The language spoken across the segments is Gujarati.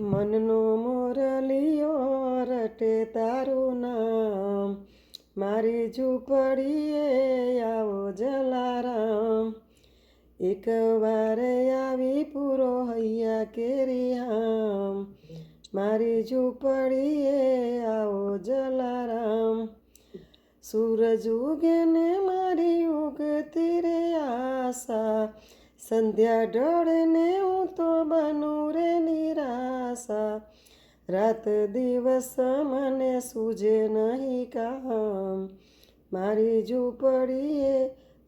મનનો મોરલિયો રટે તારું નામ, મારી ઝૂંપડીએ આવો જલારામ. એક વાર આવી પૂરો હૈયા કેરી હામ, મારી ઝૂંપડીએ આવો જલારામ. સૂરજ ઉગે ને મારી ઉગતી રે આશા, સંધ્યા ઢળે ને હું તો બનું રે નિરાશા. રાત દિવસ મને સૂઝે નહીં કામ, મારી ઝૂંપડીએ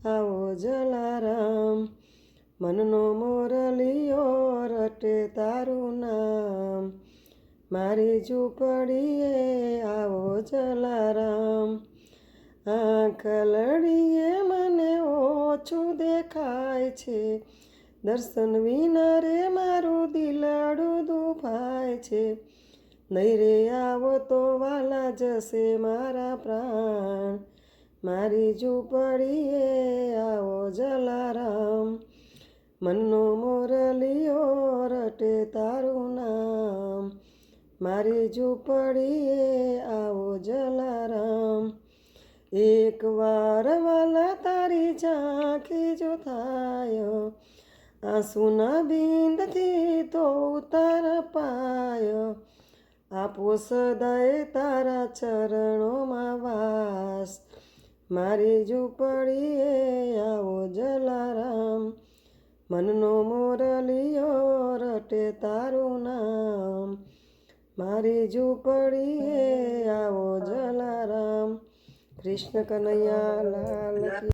આવો જલારામ. મનનો મોરલિયો રટે તારું નામ, મારી ઝૂંપડીએ આવો જલારામ. આંખ લડીએ મને ઓછું દેખાય છે, દર્શન વિના રે મારું દિલાડું દુભાય છે. નહીં રે આવો તો વાલા જશે મારા પ્રાણ, મારી ઝૂંપડીએ આવો જલારામ. મનનો મોરલિયો રટે તારું નામ, મારી ઝૂંપડીએ આવો જલારામ. એક વાર વાલા તારી ઝાંખી જો થાય, આંસુના બિંદથી તો ઉતાર પાય. આપો સદાય તારા ચરણોમાં વાસ, મારી ઝૂંપડીએ આવો જલારામ. મનનો મોરલિયો રટે તારું નામ, મારી ઝૂંપડીએ આવો જલારામ. કૃષ્ણ કનૈયા લાલ કી